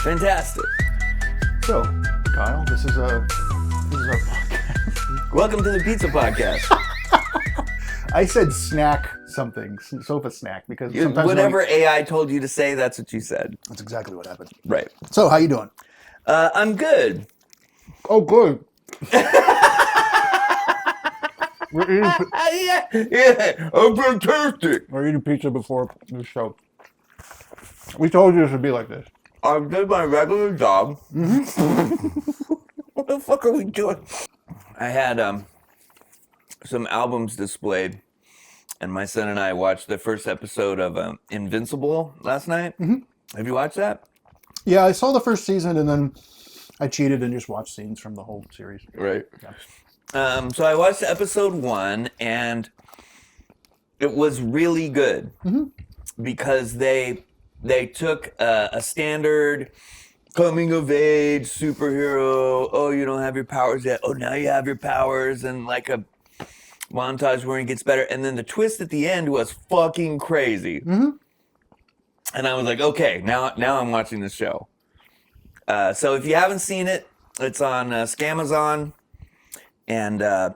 Fantastic. So, Kyle, this is our podcast. Welcome to the Pizza Podcast. I said snack something, sofa snack, because sometimes Whatever AI told you to say, that's what you said. that's exactly what happened. Right. So, how you doing? I'm good. Oh, good. We're I'm fantastic. eating pizza before the show. We told you this would be like this. I did my regular job. What the fuck are we doing? I had some albums displayed, and my son and I watched the first episode of Invincible last night. Have you watched that? Yeah, I saw the first season, and then I cheated and just watched scenes from the whole series. Right. Yeah. So I watched episode 1, and it was really good because they took a standard coming of age superhero. Oh, you don't have your powers yet. Oh, now you have your powers, and like a montage where it gets better. And then the twist at the end was fucking crazy. And I was like, okay, now I'm watching this show. So if you haven't seen it, it's on Scamazon, and the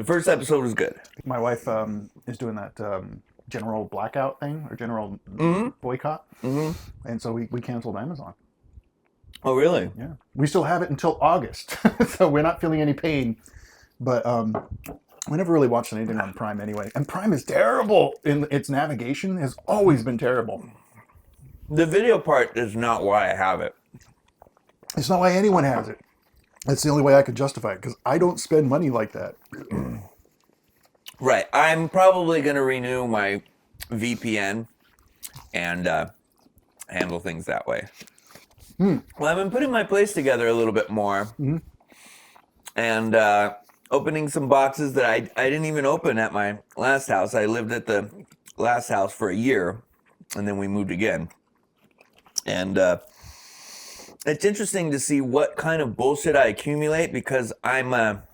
first episode was good. My wife is doing that general blackout thing, or general boycott. And so we canceled Amazon. Oh, really? Yeah. We still have it until August, so we're not feeling any pain. But we never really watched anything on Prime anyway. And Prime is terrible. Its navigation has always been terrible. The video part is not why I have it. It's not why anyone has it. That's the only way I could justify it, because I don't spend money like that. Right. I'm probably going to renew my VPN and handle things that way. Well, I've been putting my place together a little bit more and opening some boxes that I didn't even open at my last house. I lived at the last house for a year, and then we moved again. And it's interesting to see what kind of bullshit I accumulate, because I'm a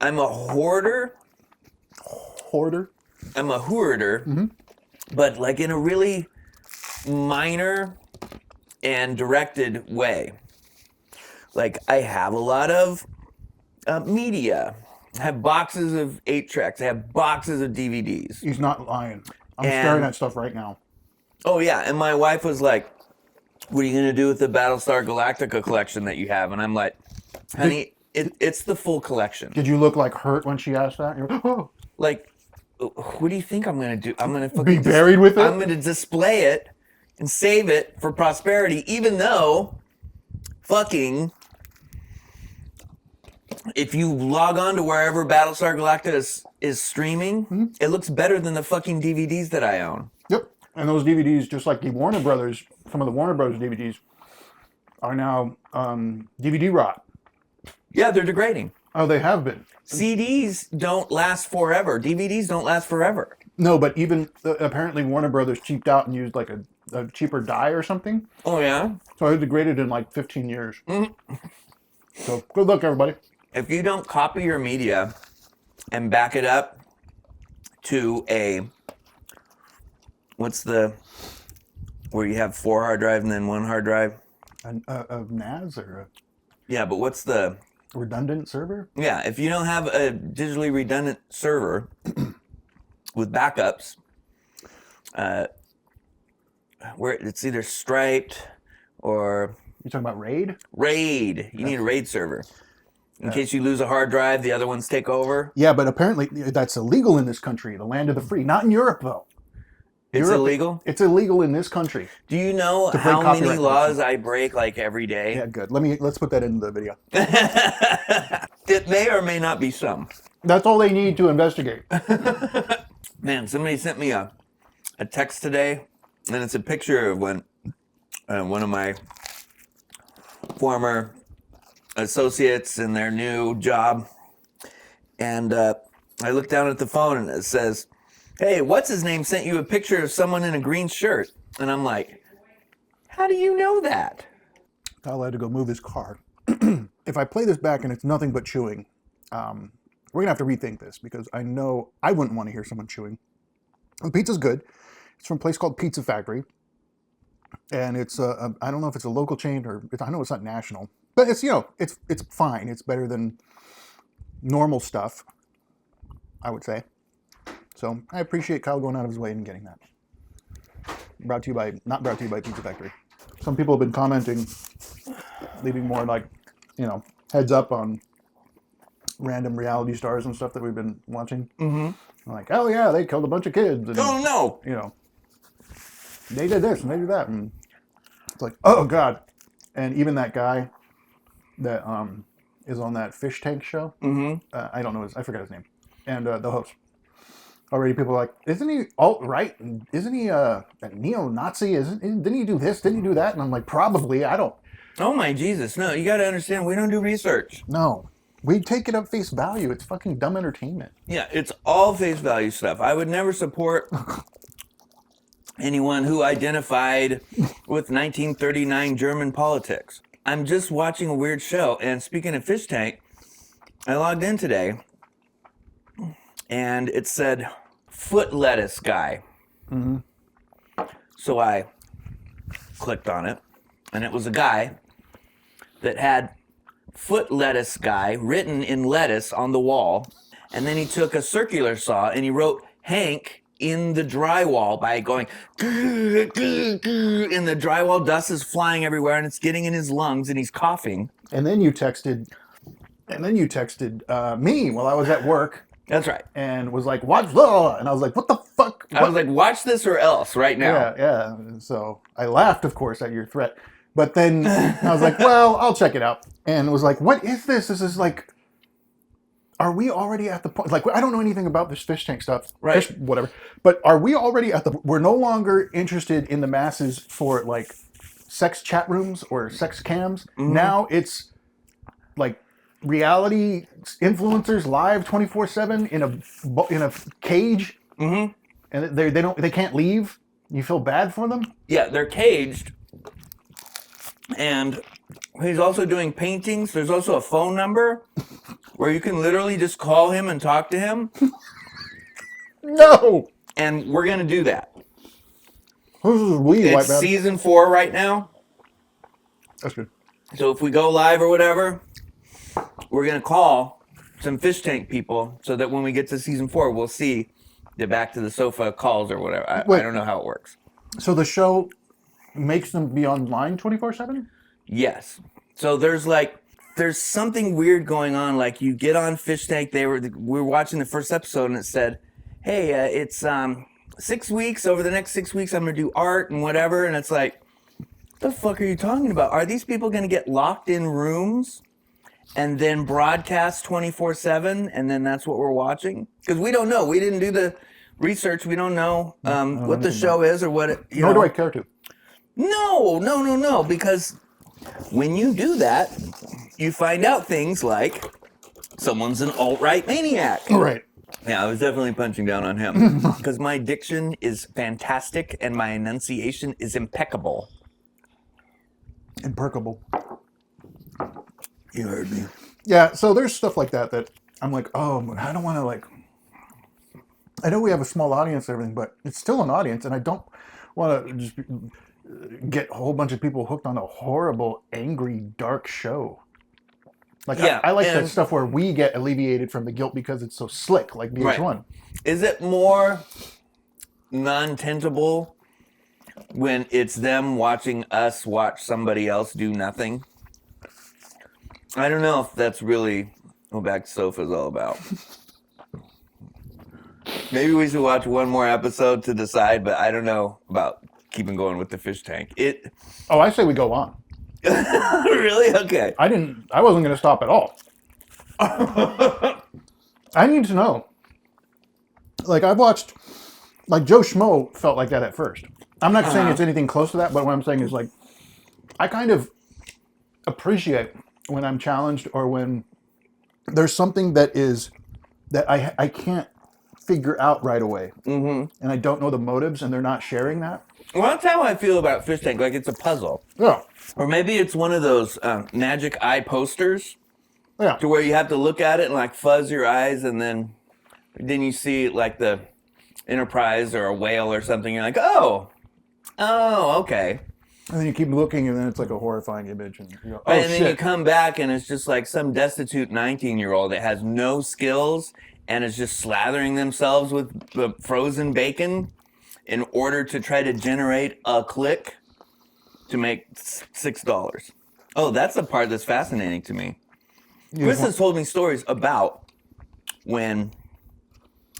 hoarder. Hoarder? I'm a hoarder, but like in a really minor and directed way. Like, I have a lot of media. I have boxes of 8-tracks. I have boxes of DVDs. He's not lying. I'm staring at stuff right now. Oh, yeah. And my wife was like, what are you going to do with the Battlestar Galactica collection that you have? And I'm like, honey, it's the full collection. Did you look like hurt when she asked that? You're, oh. Like, what do you think I'm going to do? I'm going to Be buried with it? I'm going to display it and save it for prosperity, even though fucking, if you log on to wherever Battlestar Galactica is streaming, it looks better than the fucking DVDs that I own. Yep. And those DVDs, just like the Warner Brothers, some of the Warner Brothers DVDs are now DVD rot. Yeah, they're degrading. Oh, they have been. CDs don't last forever. DVDs don't last forever. No, but even apparently Warner Brothers cheaped out and used like a cheaper dye or something. Oh, yeah? So it degraded in like 15 years. So good luck, everybody. If you don't copy your media and back it up to where you have 4 hard drives and then 1 hard drive? A NAS or Yeah, but what's the redundant server? Yeah, if you don't have a digitally redundant server with backups, where it's either striped or You talking about RAID? RAID. You need a RAID server. In case you lose a hard drive, the other ones take over. Yeah, but apparently that's illegal in this country, the land of the free. Not in Europe, though. It's Europe, illegal? It's illegal in this country. Do you know break how many copyright laws I break like every day? Yeah, good. Let's put that into the video. It may or may not be some. That's all they need to investigate. Man, somebody sent me a text today, and it's a picture of when one of my former associates in their new job, and I look down at the phone and it says, hey, what's his name sent you a picture of someone in a green shirt? And I'm like, how do you know that? Kyle had to go move his car. If I play this back and it's nothing but chewing, we're gonna have to rethink this, because I know I wouldn't want to hear someone chewing. The pizza's good. It's from a place called Pizza Factory. and it's I don't know if it's a local chain or I know it's not national, but it's it's fine. It's better than normal stuff, I would say. So I appreciate Kyle going out of his way and getting that. Not brought to you by Pizza Factory. Some people have been commenting, leaving more like, heads up on random reality stars and stuff that we've been watching. Mm-hmm. Like, oh yeah, they killed a bunch of kids. And, Oh no! They did this and they did that, and it's like, oh god. And even that guy that is on that fish tank show. Mm-hmm. I don't know I forgot his name. And the host. Already people are like, isn't he alt-right? Isn't he a neo-Nazi? Didn't he do this? Didn't he do that? And I'm like, probably. I don't. Oh my Jesus! No, you got to understand. We don't do research. No, we take it at face value. It's fucking dumb entertainment. Yeah, it's all face value stuff. I would never support anyone who identified with 1939 German politics. I'm just watching a weird show. And speaking of fish tank, I logged in today, and it said foot lettuce guy. Mm-hmm. So I clicked on it, and it was a guy that had foot lettuce guy written in lettuce on the wall, and then he took a circular saw and he wrote Hank in the drywall by going and the drywall dust is flying everywhere and it's getting in his lungs and he's coughing. And then you texted me while I was at work. That's right. And was like, watch the, and I was like, what the fuck? I was like, watch this or else right now. Yeah. So I laughed, of course, at your threat. But then I was like, well, I'll check it out. And was like, what is this? This is like, are we already at the point? Like, I don't know anything about this fish tank stuff. Right. Whatever. But are we already we're no longer interested in the masses for like sex chat rooms or sex cams. Mm-hmm. Now it's like reality influencers live 24/7 in a cage. Mm-hmm. And they can't leave. You feel bad for them? Yeah, they're caged. And he's also doing paintings. There's also a phone number where you can literally just call him and talk to him. No. And we're going to do that. It's season 4 right now. That's good. So if we go live or whatever, we're going to call some fish tank people so that when we get to season 4, we'll see the back to the sofa calls or whatever. I don't know how it works. So the show makes them be online 24/7? Yes. So there's something weird going on. Like you get on fish tank. We were watching the first episode and it said, hey, it's 6 weeks. Over the next 6 weeks, I'm going to do art and whatever. And it's like, what the fuck are you talking about? Are these people going to get locked in rooms and then broadcast 24/7? And then that's what we're watching? Because we don't know. We didn't do the research. We don't know what the show is or what it, Nor do I care to. No. Because when you do that, you find out things like someone's an alt-right maniac. Right. Yeah, I was definitely punching down on him because my diction is fantastic and my enunciation is impeccable. Impeccable. You heard me. Yeah, so there's stuff like that I'm like, oh, I don't want to like... I know we have a small audience and everything, but it's still an audience, and I don't want to just get a whole bunch of people hooked on a horrible, angry, dark show. Like, yeah, I like that stuff where we get alleviated from the guilt because it's so slick, like VH1. Right. Is it more non-tentable when it's them watching us watch somebody else do nothing? I don't know if that's really what Back to Sofa is all about. Maybe we should watch one more episode to decide, but I don't know about keeping going with the fish tank. Oh, I say we go on. Really? Okay. I wasn't going to stop at all. I need to know. Like, I've watched, like, Joe Schmo felt like that at first. I'm not saying it's anything close to that, but what I'm saying is, like, I kind of appreciate when I'm challenged or when there's something that I can't figure out right away. Mm-hmm. And I don't know the motives and they're not sharing that. Well, that's how I feel about fish tank. Like it's a puzzle. Yeah. Or maybe it's one of those magic eye posters. Yeah. To where you have to look at it and like fuzz your eyes and then you see like the Enterprise or a whale or something. You're like, oh, okay. And then you keep looking, and then it's like a horrifying image, and you go, "Oh And shit!" then you come back, and it's just like some destitute 19-year-old that has no skills and is just slathering themselves with the frozen bacon in order to try to generate a click to make $6. Oh, that's the part that's fascinating to me. Chris has told me stories about when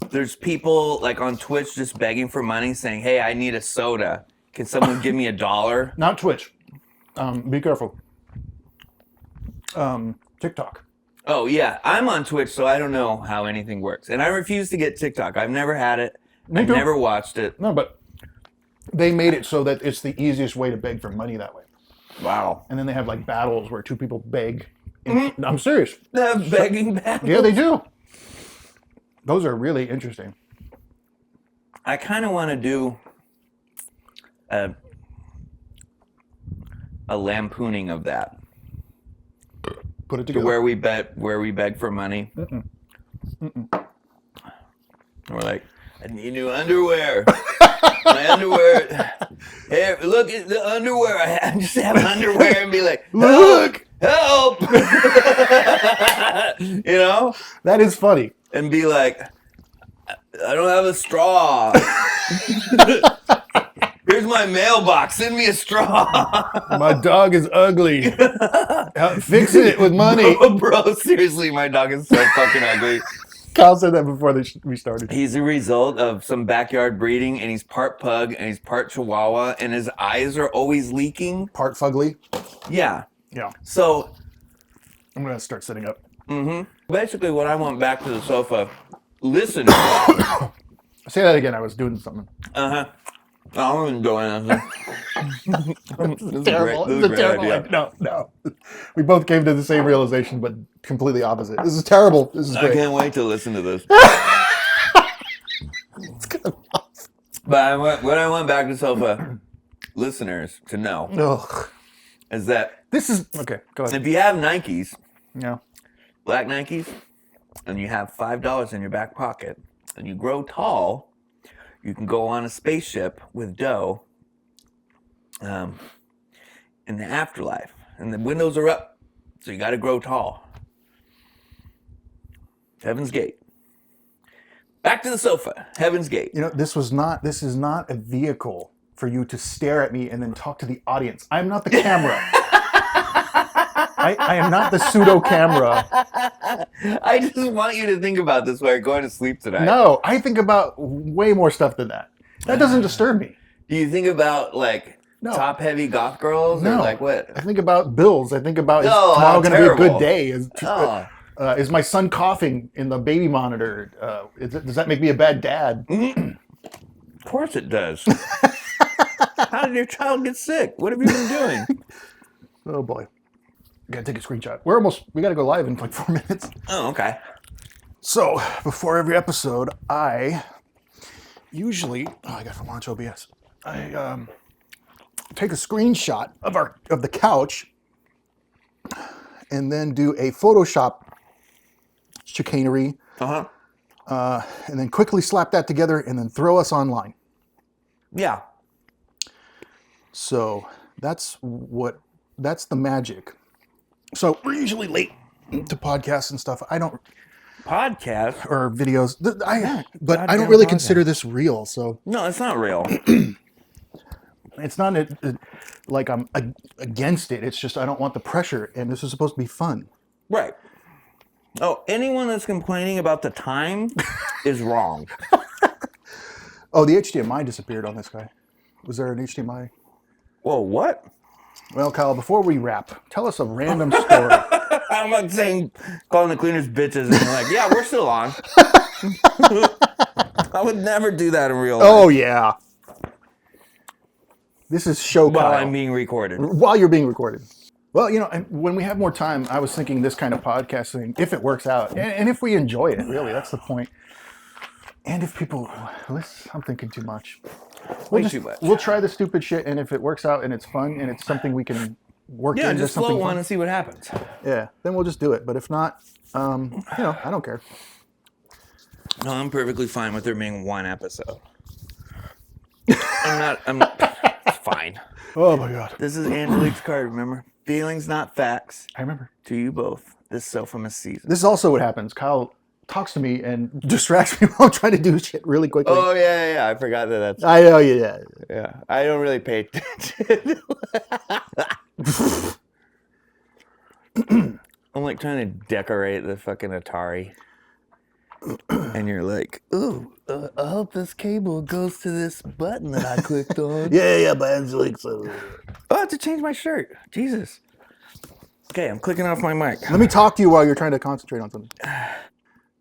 there's people like on Twitch just begging for money, saying, "Hey, I need a soda. Can someone give me $1?" Not Twitch. Be careful. TikTok. Oh, yeah. I'm on Twitch, so I don't know how anything works. And I refuse to get TikTok. I've never had it. I've never watched it. No, but they made it so that it's the easiest way to beg for money that way. Wow. And then they have like battles where two people beg. I'm serious. They have begging battles? Yeah, they do. Those are really interesting. I kind of want to do a lampooning of that. Put it together. Where we beg for money. We're like, I need new underwear. My underwear. Hey, look at the underwear I have. Just have underwear and be like, look, help. You know? That is funny. And be like, I don't have a straw. Here's my mailbox. Send me a straw. My dog is ugly. Fix it with money. Bro, seriously, my dog is so fucking ugly. Kyle said that before we started. He's a result of some backyard breeding, and he's part pug, and he's part chihuahua, and his eyes are always leaking. Part fugly. Yeah. Yeah. So I'm going to start sitting up. basically what I want back to the sofa, listeners. Say that again. I was doing something. I wasn't doing anything. This is terrible. This is a terrible idea. No. We both came to the same realization, but completely opposite. This is terrible. This is great. I can't wait to listen to this. It's good. But what I want back to sofa listeners to know Ugh. is that This is okay. Go ahead. if you have Nikes, Yeah. black Nikes, and you have $5 in your back pocket, and you grow tall, you can go on a spaceship with dough in the afterlife. And the windows are up, so you got to grow tall. Heaven's Gate. Back to the sofa. Heaven's Gate. You know, this is not a vehicle for you to stare at me and then talk to the audience. I'm not the camera. I am not the pseudo camera. I just want you to think about this while you're going to sleep tonight. No, I think about way more stuff than that. That doesn't disturb me. Do you think about like top-heavy goth girls? No. Or like what? I think about bills. I think about is Oh, tomorrow how going to be a terrible. good day? Is my son coughing in the baby monitor? Does that make me a bad dad? Of course it does. How did your child get sick? What have you been doing? Oh boy. Gotta take a screenshot. We gotta go live in like 4 minutes. Oh, okay. So before every episode, I usually I got from Launch OBS. I take a screenshot of the couch and then do a Photoshop chicanery, and then quickly slap that together and then throw us online. Yeah. So that's the magic. So we're usually late to podcasts and stuff. I don't Podcast? or videos. But I goddamn don't really podcast. consider this real. So No, it's not real. it's not like I'm against it. It's just I don't want the pressure, and this is supposed to be fun. Right. Oh, anyone that's complaining about the time is wrong. Oh, the HDMI disappeared on this guy. Was there an HDMI? Whoa, what? Well, Kyle, before we wrap, tell us a random story. I'm not saying calling the cleaners bitches and you're like, yeah, we're still on. I would never do that in real life. Oh, yeah. This is show While Kyle. I'm being recorded. While you're being recorded. Well, you know, when we have more time, I was thinking this kind of podcasting, if it works out, and if we enjoy it, really, that's the point. And if people, I'm thinking too much. Too much. We'll try the stupid shit, and if it works out and it's fun and it's something we can work Yeah, into just something float one fun, and see what happens. yeah, then we'll just do it. But if not, I don't care. No, I'm perfectly fine with there being one episode. I'm fine. Oh my God. This is Angelique's card, remember? Feelings, not facts. I remember. To you both, this Sofamous season. This is also what happens. Kyle talks to me and distracts me while I'm trying to do shit really quickly. Oh, yeah. I forgot that's... I know, yeah. Yeah, I don't really pay attention. I'm like trying to decorate the fucking Atari. And you're like, ooh, I hope this cable goes to this button that I clicked on. Yeah, but Angelique. So... Oh, I have to change my shirt. Jesus. Okay, I'm clicking off my mic. Let me talk to you while you're trying to concentrate on something.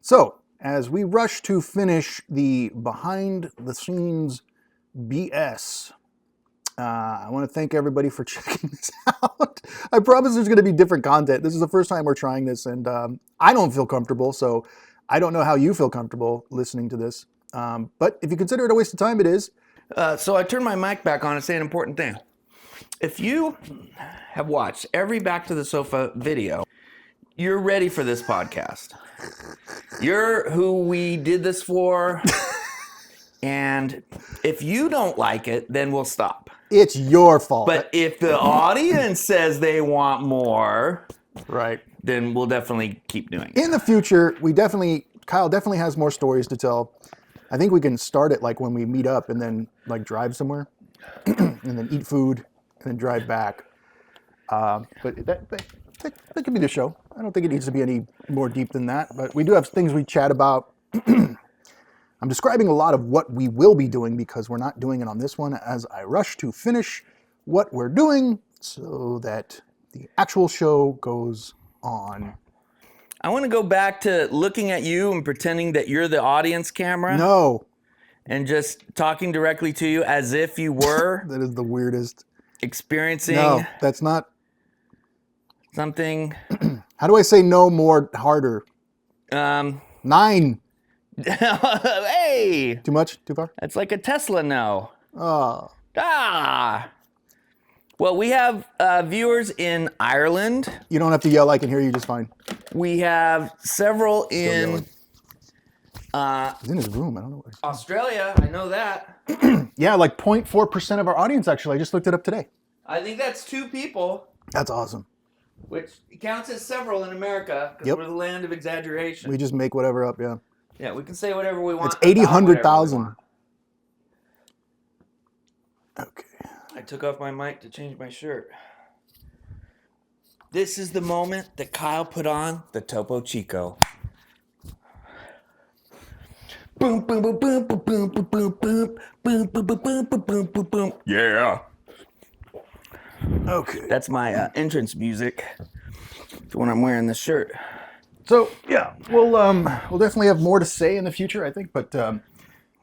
So, as we rush to finish the behind-the-scenes BS, I want to thank everybody for checking this out. I promise there's going to be different content. This is the first time we're trying this, and I don't feel comfortable, so I don't know how you feel comfortable listening to this. But if you consider it a waste of time, it is. So I turned my mic back on to say an important thing. If you have watched every Back to the Sofa video, you're ready for this podcast. You're who we did this for. And if you don't like it, then we'll stop. It's your fault. But if the audience says they want more, right, then we'll definitely keep doing it. In the future, Kyle definitely has more stories to tell. I think we can start it like when we meet up and then like drive somewhere and then eat food and then drive back. But that could be the show. I don't think it needs to be any more deep than that, but we do have things we chat about. I'm describing a lot of what we will be doing because we're not doing it on this one as I rush to finish what we're doing so that the actual show goes on. I want to go back to looking at you and pretending that you're the audience camera. No. And just talking directly to you as if you were. That is the weirdest. Experiencing. No, that's not. Something. How do I say no more harder? 9. Hey! Too much? Too far? That's like a Tesla no. Oh. Ah! Well, we have viewers in Ireland. You don't have to yell. I can hear you just fine. We have several in... He's in his room. I don't know what Australia. I know that. Yeah, like 0.4% of our audience, actually. I just looked it up today. I think that's 2 people. That's awesome. Which counts as several in America because we're the land of exaggeration. We just make whatever up, yeah. Yeah, we can say whatever we want. It's 100,000. Okay. I took off my mic to change my shirt. This is the moment that Kyle put on the Topo Chico. Boom, boom, boom, boom, boom, boom, boom, boom, boom, boom, boom, boom, boom, boom, boom, boom. Yeah. Okay. That's my entrance music for when I'm wearing this shirt. So yeah, we'll definitely have more to say in the future, I think. But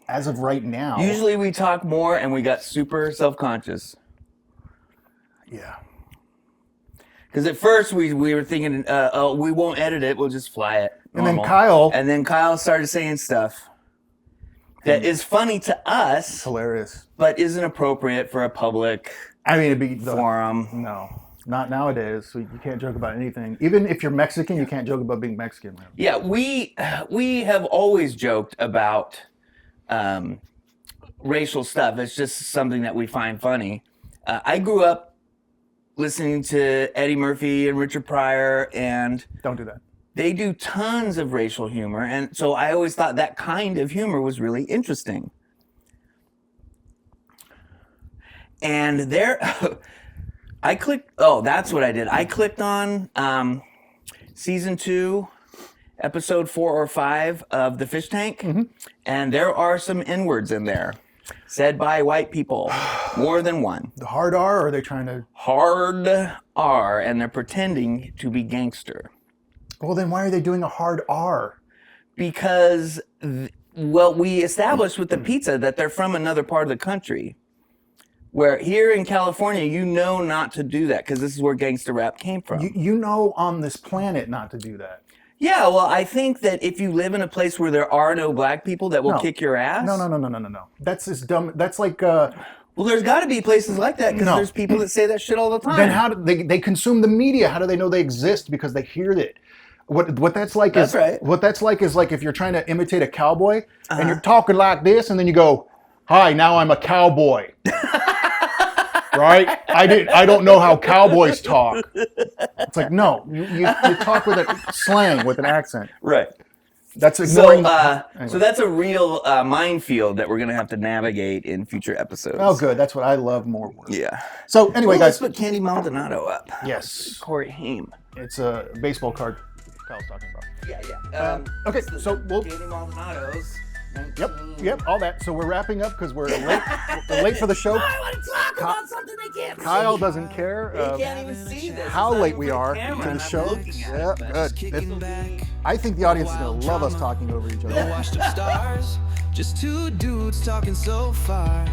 as of right now, usually we talk more and we got super self-conscious. Yeah. Because at first we were thinking, oh, we won't edit it, we'll just fly it. Normal. And then Kyle started saying stuff that is funny to us, hilarious, but isn't appropriate for a public it'd be forum. No. Not nowadays. So you can't joke about anything. Even if you're Mexican, you can't joke about being Mexican. Man. Yeah, we have always joked about racial stuff. It's just something that we find funny. I grew up listening to Eddie Murphy and Richard Pryor, and don't do that. They do tons of racial humor, and so I always thought that kind of humor was really interesting. And I clicked, that's what I did. I clicked on season 2, episode 4 or 5 of The Fish Tank, and there are some N-words in there, said by white people, more than one. The hard R, or are they trying to? Hard R, and they're pretending to be gangster. Well, then why are they doing a hard R? Because, we established with the pizza that they're from another part of the country. Where here in California, you know not to do that because this is where gangster rap came from. You know on this planet not to do that. Yeah, well, I think that if you live in a place where there are no black people that will kick your ass. No. That's just dumb. That's like... well, there's got to be places like that because there's people that say that shit all the time. Then how do they consume the media? How do they know they exist? Because they hear it. What that's like is... That's right. What that's like is like if you're trying to imitate a cowboy and you're talking like this and then you go, "Hi, now I'm a cowboy." right? I don't know how cowboys talk. It's like, no, you talk with a slang, with an accent. Right. That's ignoring. So that's a real minefield that we're gonna have to navigate in future episodes. Oh, good. That's what I love more. Yeah. So anyway, Let's guys. put Candy Maldonado up. Yes. Corey Haim. It's a baseball card Kyle's talking about. Yeah. Okay, so we'll. Candy Maldonado's. Yep, all that. So we're wrapping up because we're late. We're late for the show. I want to talk about something they can't Kyle see. doesn't care They can't even see this. how It's not late even we for are camera, to and the I'm show. looking at it. I think the audience is going to love us talking over each other. No washed up stars, just two dudes talking so far.